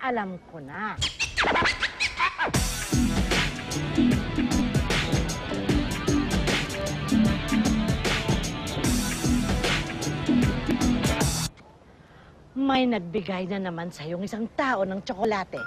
alam ko na. May nagbigay na naman sa'yong isang tao ng tsokolate.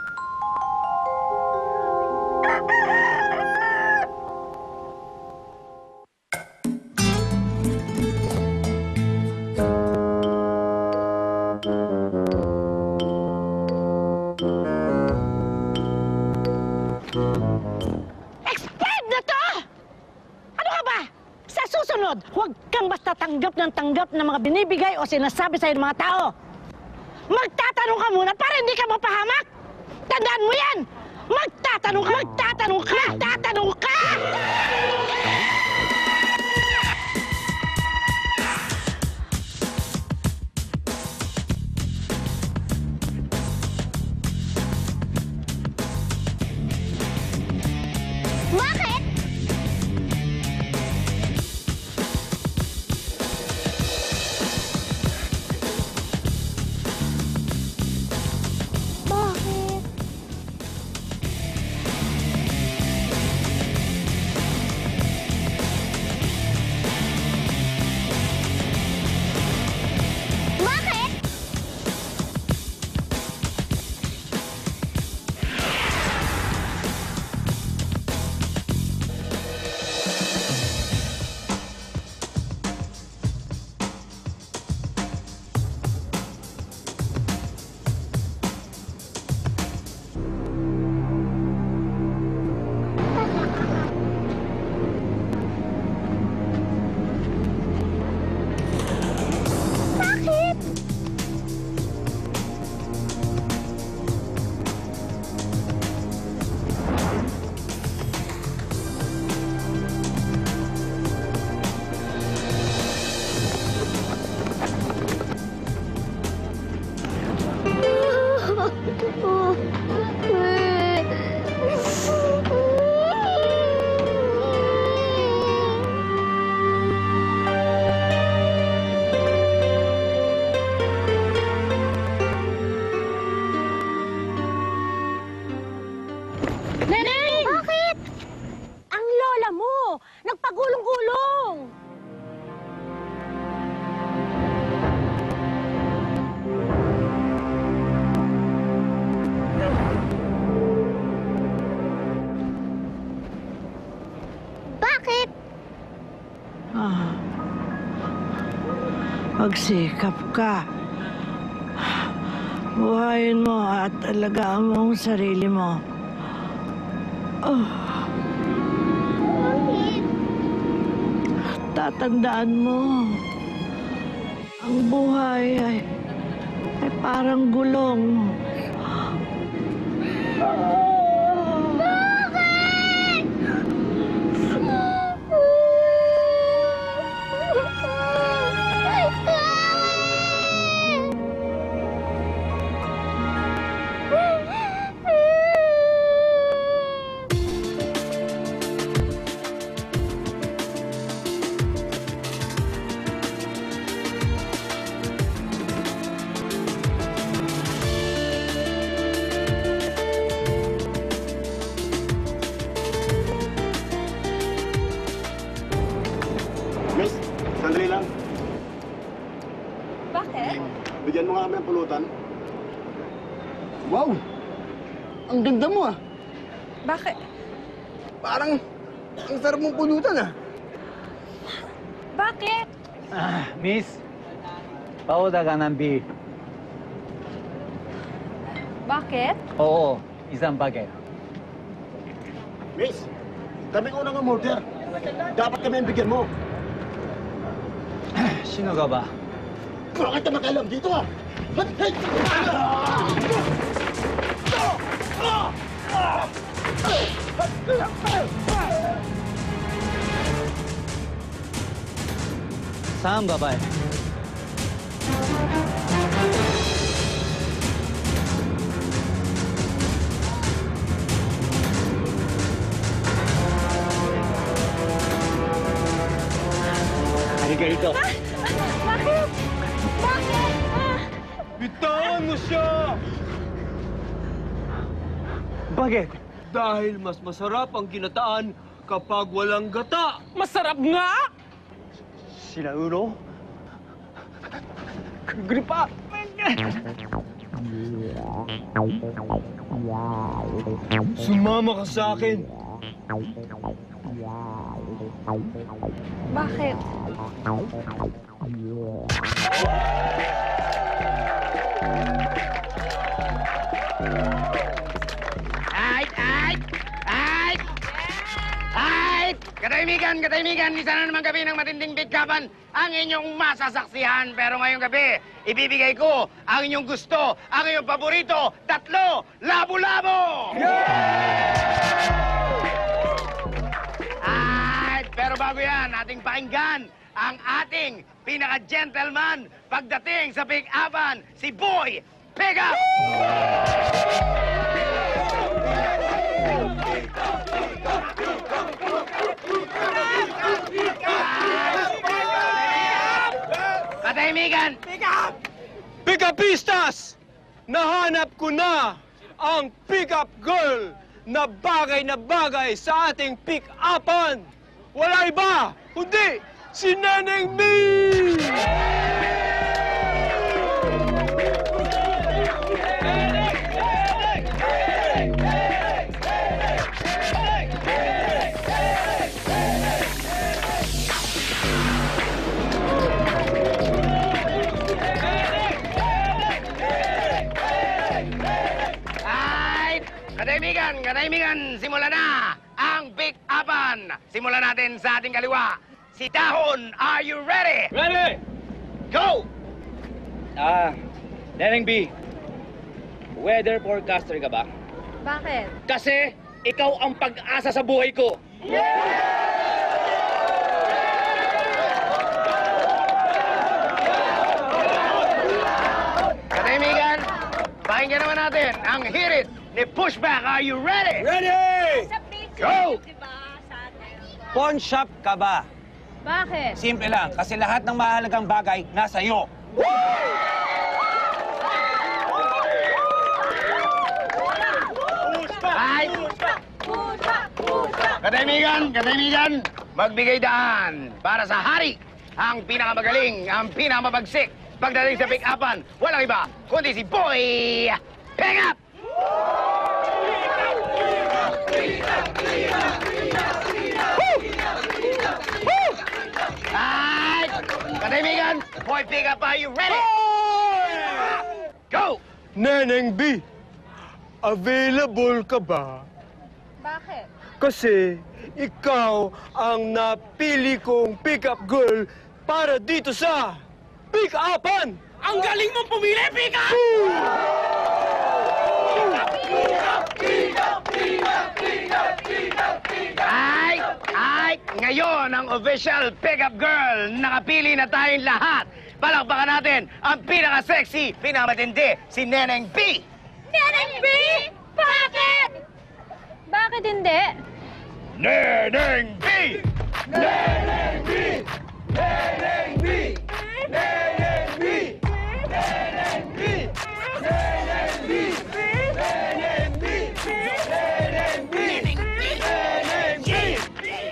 Expired na to! Ano ka ba? Sa susunod, huwag kang basta tanggap ng mga binibigay o sinasabi sa'yo ng mga tao. Magtatanong ka muna para hindi ka mapahamak! Tandaan mo yan! Magtatanong ka! Magtatanong ka! Magtatanong ka! Bakit? Bakit? Bakit? Bakit? Neneng! Bakit? Ang lola mo! Nagpagulong-gulong! Bakit? Magsikap ka. Buhayin mo at alagaan mo ang sarili mo. Bakit? Tatandaan mo, ang buhay ay parang gulong. Miss, sandali lang. Bakit? Bigyan mo nga kami ng pulutan. Wow! Ang ganda mo ah! Bakit? Parang ang sarap mong pulutan ah! Bakit? Miss, pauda ka ng beer. Bakit? Oo, isang bagay. Miss, kami unang umorder. Dapat kami ang bigyan mo. Sino ka ba? Bakit ka makalam dito ah? Hey! Saan babae? Halika rito. Bakit? Bakit? Bitawan mo siya! Bakit? Dahil mas masarap ang ginataan kapag walang gata. Masarap nga! Sila ulo? Gripa! Sumama ka sa akin. Bakit? Katahimikan, isa na naman gabi ng matinding bigkapan ang inyong masasaksihan. Pero ngayong gabi, ibibigay ko ang inyong gusto, ang inyong paborito, 3 labo-labo! Pero bago yan, ating pakinggan ang ating pinaka-gentleman pagdating sa pick-upan, si Boy Pickup! Katahimikan! Pickupistas! Nahanap ko na ang pick-up girl na bagay sa ating pick-upan. Wala iba, kundi si Neneng B! Katahimikan, simulan na ang pick-upan. Simulan natin sa ating kaliwa. Si Dahon, are you ready? Ready! Go! Neneng B, weather forecaster ka ba? Bakit? Kasi ikaw ang pag-asa sa buhay ko. Katahimikan, pakinggan naman natin ang hirit ni Pushback. Are you ready? Ready! Go! Pawn shop ka ba? Bakit? Simple lang, kasi lahat ng mahalagang bagay nasa iyo. Right? Katahimikan, magbigay daan para sa hari. Ang pinakamagaling, ang pinakamabagsik. Pagdating sa pick-upan, walang iba, kundi si Boy Pickup! Right! Katahimikan, Boy Pickup, are you ready? Go! Neneng B, available ka ba? Bakit? Kasi ikaw ang napili kong pick-up girl para dito sa pick-upan! Ang galing mong pumili, Pika! Ngayon, ang official pick-up girl, nakapili na tayong lahat. Palakpakan natin ang pinaka-sexy, pinakamatindi, si Neneng B! Neneng B! Bakit? Bakit hindi? Neneng B! Neneng B! Neneng B! Neneng B! Neneng B! Neneng B! Neneng B!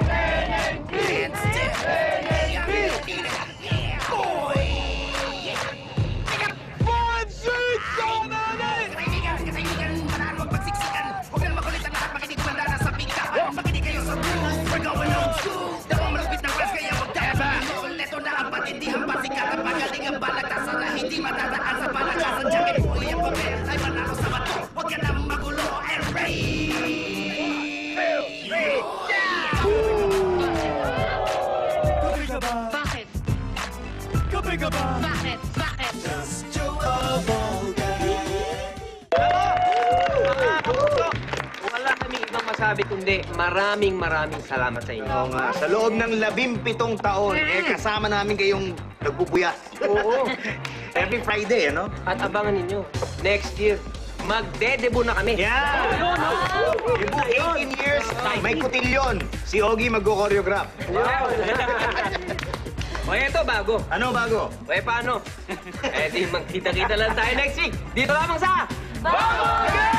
Neneng B! Bakit? Bakit? Bakit? Wala kami ibang masabi kundi maraming salamat sa inyo. Oo nga, sa loob ng 17 taon, kasama namin kayong nagbubuyat. Oo. Every Friday, ano? At abangan ninyo, next year, magde-debut na kami. Yeah! Debut 18 years, may kutilyon. Si Ogie magko-choreograph. O eto, bago. Ano bago? O paano? Eh di magkita-kita lang tayo next week. Dito lamang sa... Bakit?